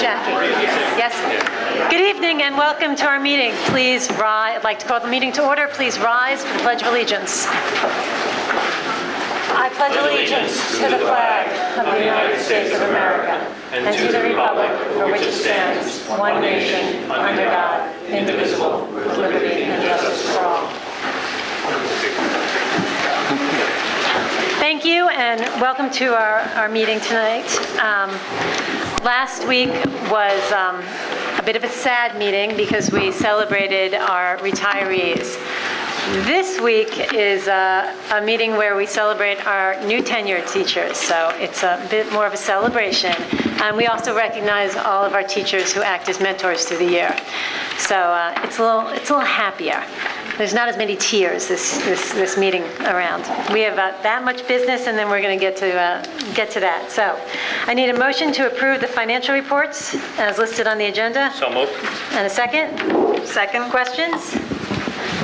Jackie. Yes. Good evening and welcome to our meeting. Please rise. I'd like to call the meeting to order. Please rise for the Pledge of Allegiance. I pledge allegiance to the flag of the United States of America and to the republic for which it stands, one nation, under God, indivisible, with liberty and justice for all. Thank you and welcome to our meeting tonight. Last week was a bit of a sad meeting because we celebrated our retirees. This week is a meeting where we celebrate our new tenured teachers, so it's a bit more of a celebration. And we also recognize all of our teachers who act as mentors through the year. So it's a little happier. There's not as many tears this meeting around. We have that much business, and then we're going to get to that. So I need a motion to approve the financial reports as listed on the agenda. So moved. And a second? Second. Questions?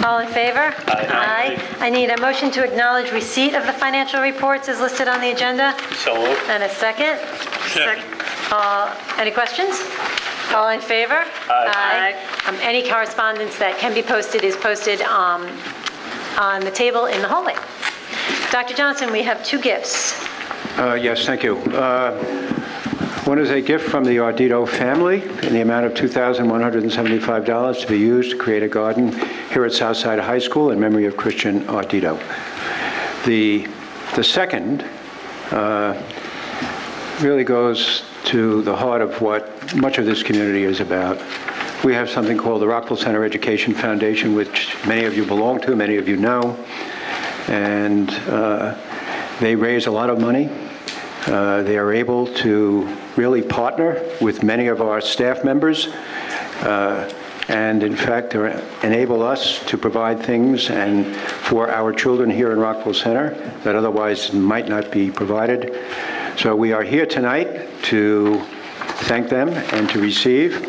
All in favor? Aye. I need a motion to acknowledge receipt of the financial reports as listed on the agenda. So moved. And a second? Second. Any questions? All in favor? Aye. Any correspondence that can be posted is posted on the table in the hallway. Dr. Johnson, we have two gifts. Yes, thank you. One is a gift from the Ardito family in the amount of $2,175 to be used to create a garden here at Southside High School in memory of Christian Ardito. The second really goes to the heart of what much of this community is about. We have something called the Rockville Center Education Foundation, which many of you belong to, many of you know, and they raise a lot of money. They are able to really partner with many of our staff members and in fact enable us to provide things and for our children here in Rockville Center that otherwise might not be provided. So we are here tonight to thank them and to receive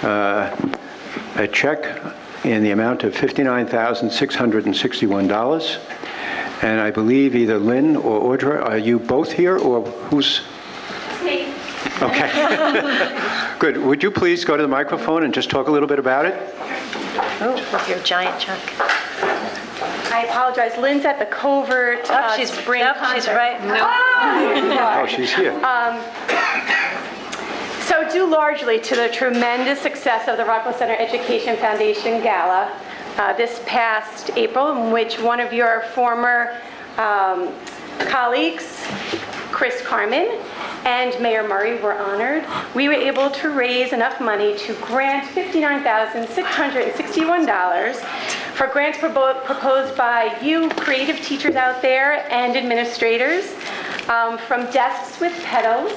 a check in the amount of $59,661. And I believe either Lynn or Audra, are you both here or who's? Me. Okay. Good. Would you please go to the microphone and just talk a little bit about it? Oh, with your giant check. I apologize. Lynn's at the Covert She's Spring concert. She's right. No. Oh, she's here. So due largely to the tremendous success of the Rockville Center Education Foundation Gala this past April, in which one of your former colleagues, Chris Carmen, and Mayor Murray were honored, we were able to raise enough money to grant $59,661 for grants proposed by you creative teachers out there and administrators, from desks with pedals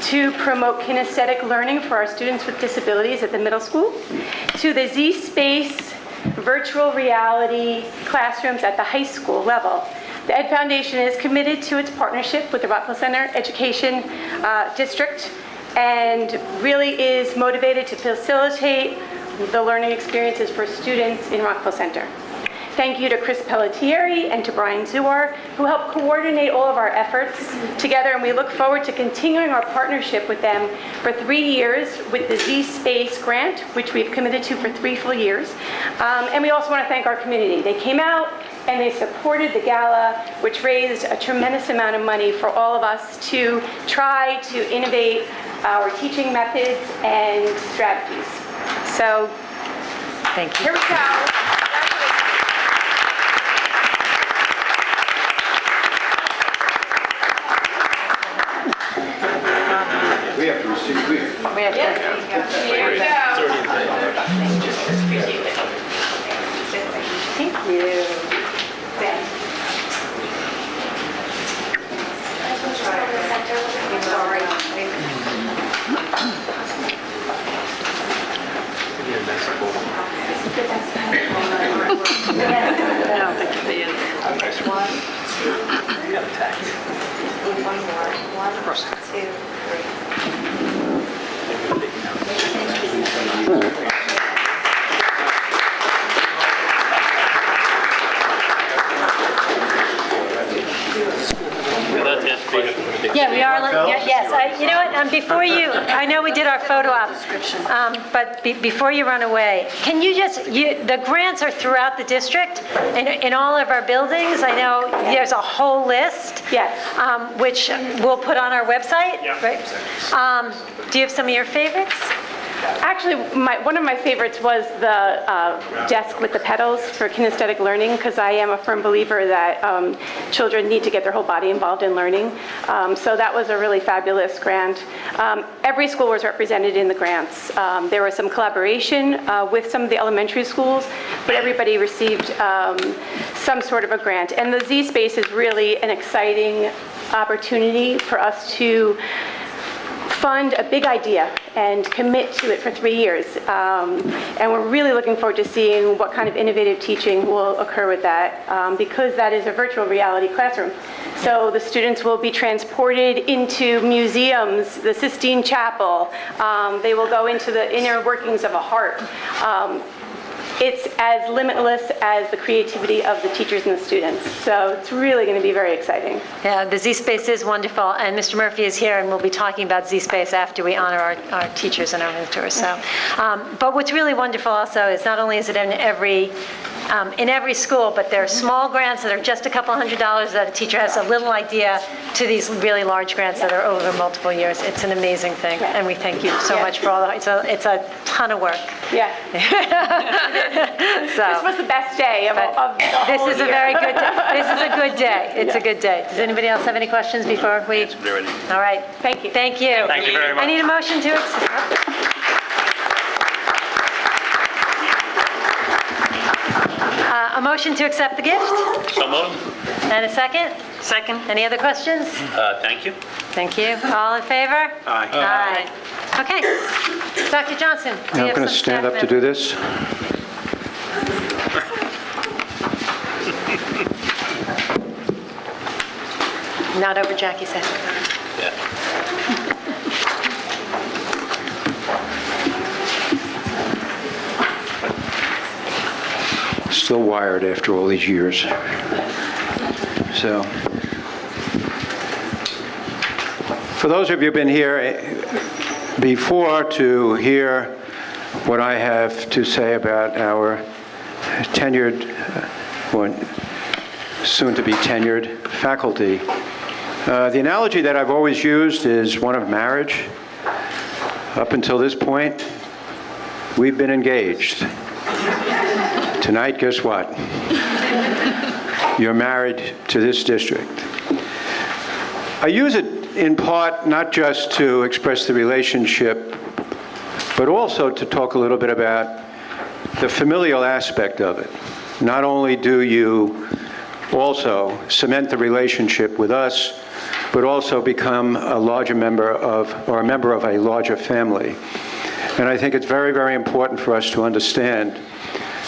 to promote kinesthetic learning for our students with disabilities at the middle school, to the Z-Space virtual reality classrooms at the high school level. The Ed Foundation is committed to its partnership with the Rockville Center Education District and really is motivated to facilitate the learning experiences for students in Rockville Center. Thank you to Chris Pelletieri and to Brian Zuar, who helped coordinate all of our efforts together, and we look forward to continuing our partnership with them for 3 years with the Z-Space grant, which we've committed to for 3 full years. And we also want to thank our community. They came out and they supported the gala, which raised a tremendous amount of money for all of us to try to innovate our teaching methods and strategies. So, Thank you. here we go. We have to receive. We have to. Here we go. Thank you. I don't think it is. One, two, one more. One, two, three. That's it. Yeah, we are. Yes, you know what? before you, I know we did our photo op, but before you run away, can you just, the grants are throughout the district, in all of our buildings. I know there's a whole list. Yes. Which we'll put on our website, right? Do you have some of your favorites? Actually, one of my favorites was the desk with the pedals for kinesthetic learning, because I am a firm believer that children need to get their whole body involved in learning. So that was a really fabulous grant. Every school was represented in the grants. There was some collaboration with some of the elementary schools, but everybody received some sort of a grant. And the Z Space is really an exciting opportunity for us to fund a big idea and commit to it for 3 years. And we're really looking forward to seeing what kind of innovative teaching will occur with that, because that is a virtual reality classroom. So the students will be transported into museums, the Sistine Chapel. They will go into the inner workings of a heart. It's as limitless as the creativity of the teachers and the students. So it's really going to be very exciting. Yeah, the Z-Space is wonderful, and Mr. Murphy is here, and we'll be talking about Z-Space after we honor our teachers and our mentors. So, but what's really wonderful also is not only is it in every school, but there are small grants that are just a couple $100 that a teacher has a little idea, to these really large grants that are over multiple years. It's an amazing thing, and we thank you so much for all that. It's a ton of work. Yeah. So, This was the best day of the this whole is a year. very good day. This is a good day. It's a good day. Does anybody else have any questions before we? All right. Thank you. Thank you. Thank you very much. I need a motion to accept. A motion to accept the gift, So moved. and a second? Second. Any other questions? Thank you. Thank you. All in favor? Aye. Aye. Okay. Dr. Johnson, do you I'm have going some to stand staff up to do members? this. Not over Jackie's head. Still wired after all these years. So, for those of you who've been here before to hear what I have to say about our tenured, or soon-to-be tenured faculty, the analogy that I've always used is one of marriage. Up until this point, we've been engaged. Tonight, guess what? You're married to this district. I use it in part not just to express the relationship, but also to talk a little bit about the familial aspect of it. Not only do you also cement the relationship with us, but also become a larger member of, or a member of a larger family. And I think it's very, very important for us to understand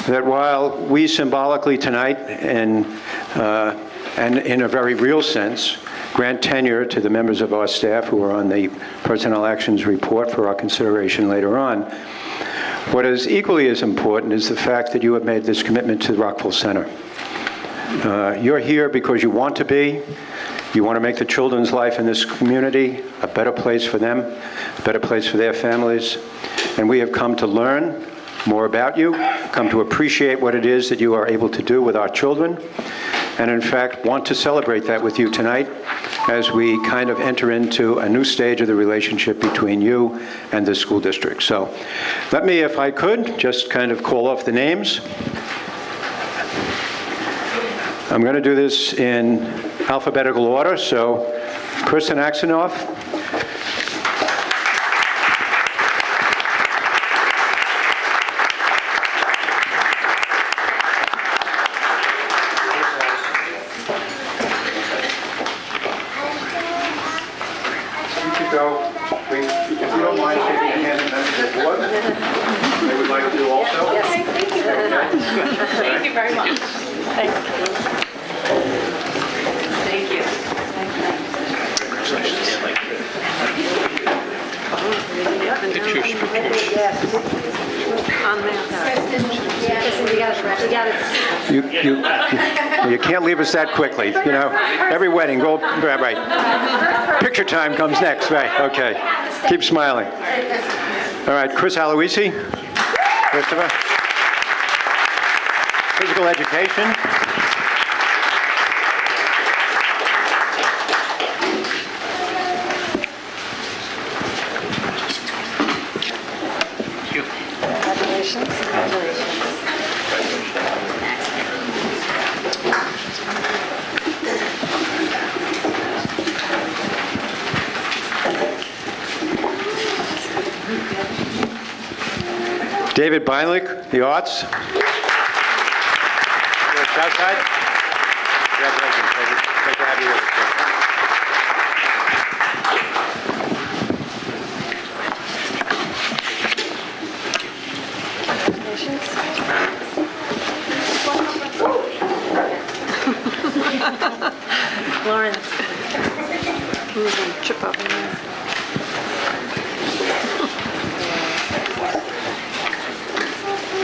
that while we symbolically tonight and in a very real sense grant tenure to the members of our staff who are on the Personnel Actions Report for our consideration later on, what is equally as important is the fact that you have made this commitment to the Rockville Center. You're here because you want to be. You want to make the children's life in this community a better place for them, a better place for their families. And we have come to learn more about you, come to appreciate what it is that you are able to do with our children, and in fact want to celebrate that with you tonight as we kind of enter into a new stage of the relationship between you and the school district. So let me, if I could, just kind of call off the names. I'm going to do this in alphabetical order, so Kristen Axenoff. If you don't mind shaking your hand and members of the board, they would like to also. Thank you very much. Thank you very much. Thank you. You can't leave us that quickly, you know. Every wedding, go, right. Picture time comes next, right, okay. Keep smiling. All right, Chris Aloisi, Christopher. Physical education. Congratulations. Congratulations. David Beinlich, the arts. You're at Southside? Congratulations, David. Great to have you here. Lawrence. Who's going to trip up in there?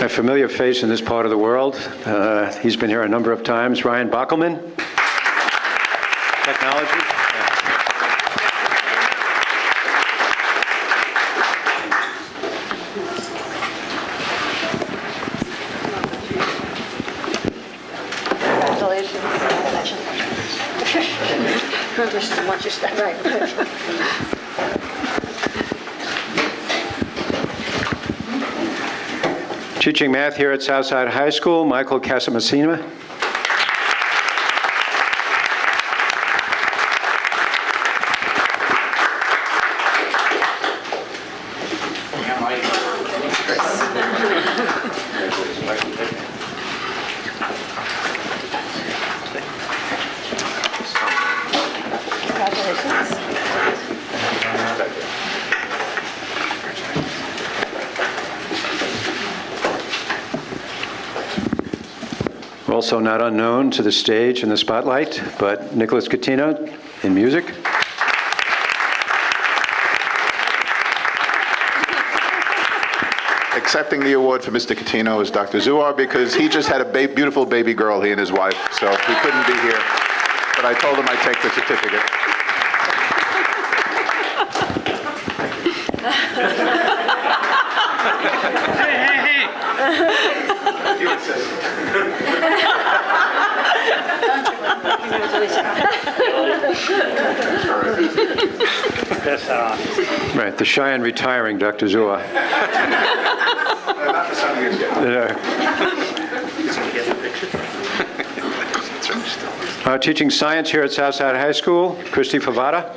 A familiar face in this part of the world. He's been here a number of times. Ryan Bockelman. Technology. Congratulations. Once you start, right. Teaching math here at Southside High School, Michael Casamasina. Also not unknown to the stage and the spotlight, but Nicholas Catino in music. Accepting the award for Mr. Catino is Dr. Zuar because he just had a beautiful baby girl, he and his wife, so he couldn't be here. But I told him I'd take the certificate. Right, the shy and retiring Dr. Zuar. Not for some years yet. Teaching science here at Southside High School, Christy Favada.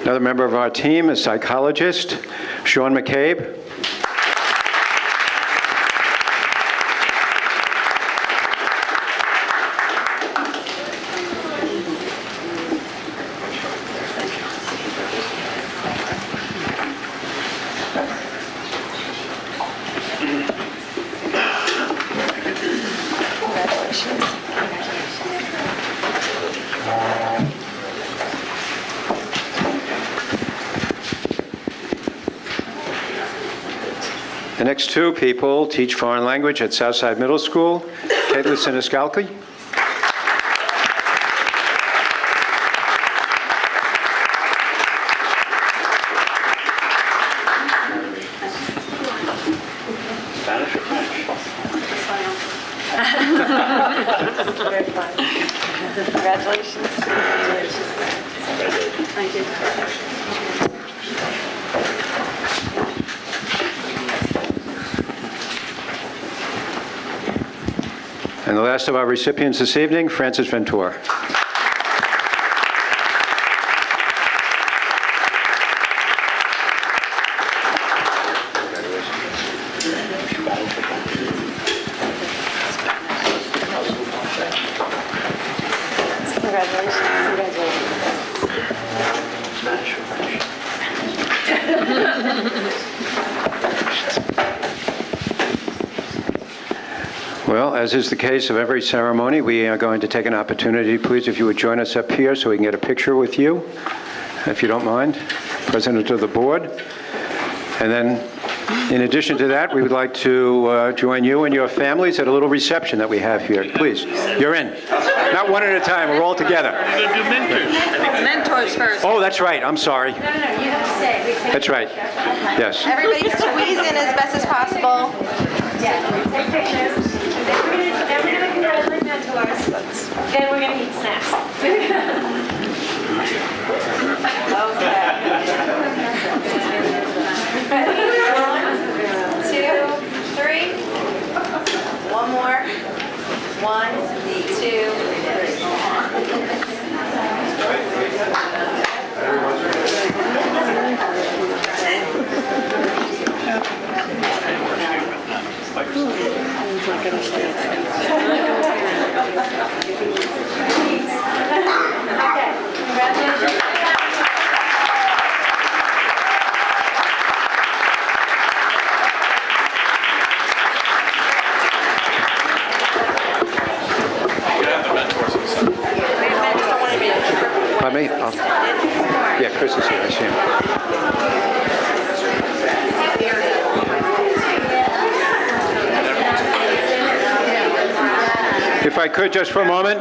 Another member of our team is psychologist Sean McCabe. The next two people teach foreign language at Southside Middle School, Caitlin Siniscalchi. Spanish or French? Very fun. Congratulations. Thank you. And the last of our recipients this evening, Francis Ventura. Congratulations. Well, as is the case of every ceremony, we are going to take an opportunity, please, if you would join us up here so we can get a picture with you, if you don't mind, President of the Board. And then, in addition to that, we would like to join you and your families at a little reception that we have here. Please, you're in. Not one at a time, we're all together. We're going to do mentors. Mentors first. Oh, that's right, I'm sorry. No, you have to stay. That's right. Yes. Everybody squeeze in as best as possible. Take pictures. Then we're going to congratulate mentors. Then we're going to eat snacks. One, two, three. One more. One, two, Okay, congratulations. Pardon me? Yeah, Chris is here, I see him. If I could, just for a moment.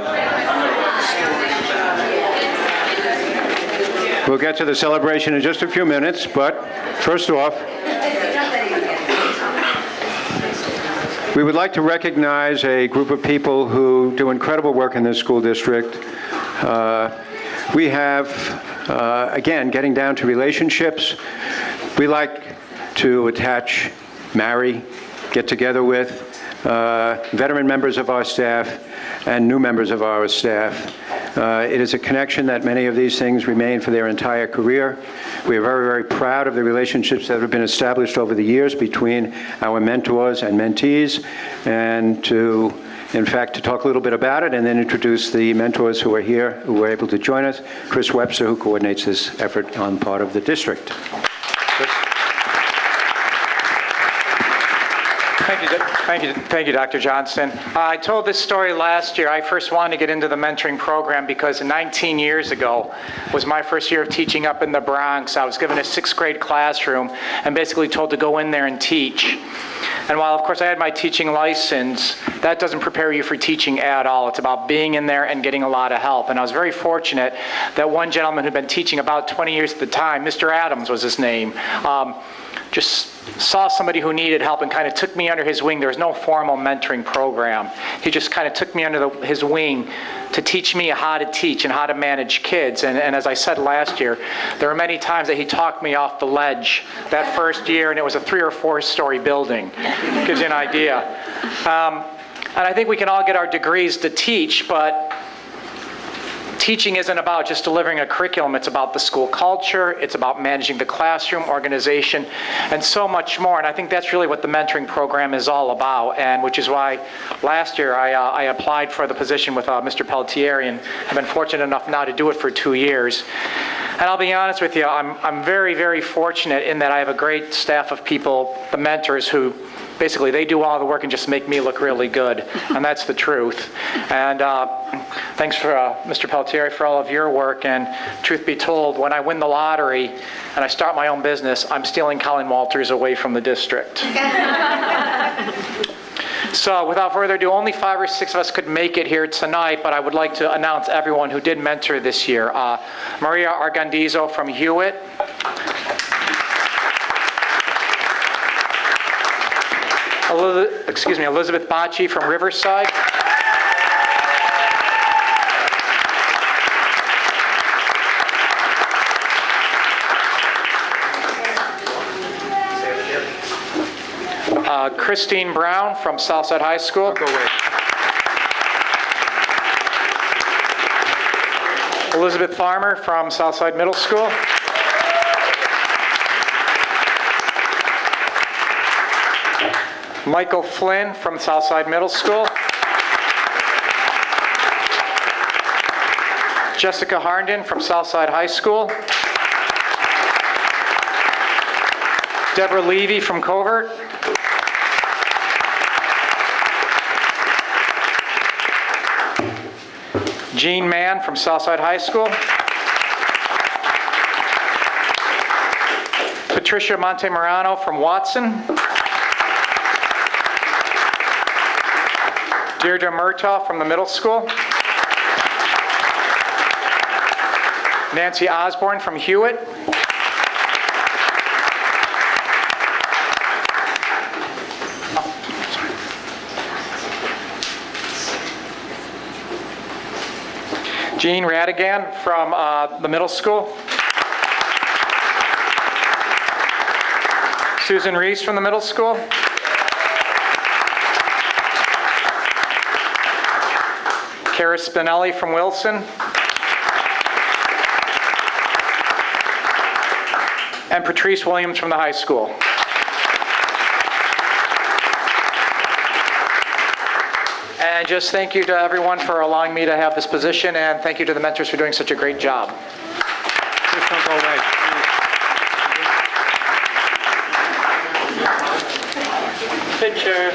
We'll get to the celebration in just a few minutes, but first off, we would like to recognize a group of people who do incredible work in this school district. We have, again, getting down to relationships, we like to attach, marry, get together with veteran members of our staff and new members of our staff. It is a connection that many of these things remain for their entire career. We are very, very proud of the relationships that have been established over the years between our mentors and mentees, and to, in fact, to talk a little bit about it and then introduce the mentors who are here, who were able to join us. Chris Webster, who coordinates this effort on part of the district. Chris? Thank you, Dr. Johnston. I told this story last year. I first wanted to get into the mentoring program because 19 years ago was my first year of teaching up in the Bronx. I was given a 6th grade classroom and basically told to go in there and teach. And while, of course, I had my teaching license, that doesn't prepare you for teaching at all. It's about being in there and getting a lot of help. And I was very fortunate that one gentleman who'd been teaching about 20 years at the time, Mr. Adams was his name, just saw somebody who needed help and kind of took me under his wing. There was no formal mentoring program. He just kind of took me under his wing to teach me how to teach and how to manage kids. And as I said last year, there were many times that he talked me off the ledge that first year, and it was a 3 or 4 story building. Gives you an idea. And I think we can all get our degrees to teach, but teaching isn't about just delivering a curriculum. It's about the school culture. It's about managing the classroom, organization, and so much more. And I think that's really what the mentoring program is all about, and which is why last year I applied for the position with Mr. Pelletieri, and have been fortunate enough now to do it for 2 years. And I'll be honest with you, I'm very, very fortunate in that I have a great staff of people, the mentors, who basically they do all the work and just make me look really good, and that's the truth. And thanks for Mr. Pelletieri for all of your work. And truth be told, when I win the lottery and I start my own business, I'm stealing Colin Walters away from the district. So without further ado, only 5 or 6 of us could make it here tonight, but I would like to announce everyone who did mentor this year. Maria Argandizo from Hewitt. Elizabeth Bocci from Riverside. Christine Brown from Southside High School. Elizabeth Farmer from Southside Middle School. Michael Flynn from Southside Middle School. Jessica Harnden from Southside High School. Deborah Levy from Covert. Jean Mann from Southside High School. Patricia Montemorano from Watson. Deirdre Murtaugh from the middle school. Nancy Osborne from Hewitt. Jean Radigan from the middle school. Susan Reese from the middle school. Kara Spinelli from Wilson. And Patrice Williams from the high school. And just thank you to everyone for allowing me to have this position, and thank you to the mentors for doing such a great job. Please don't go away. Picture.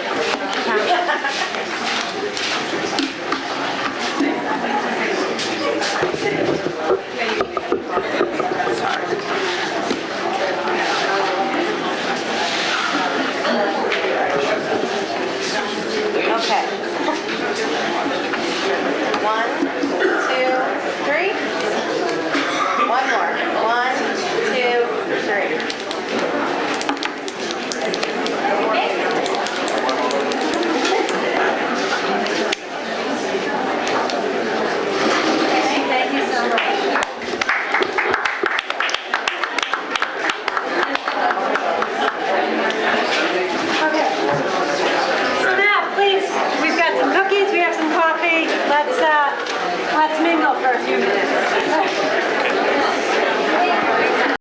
Okay. 1, 2, 3. One more. 1, 2, 3. Thank you so much. So now, please, we've got some cookies, we have some coffee. Let's mingle for a few minutes.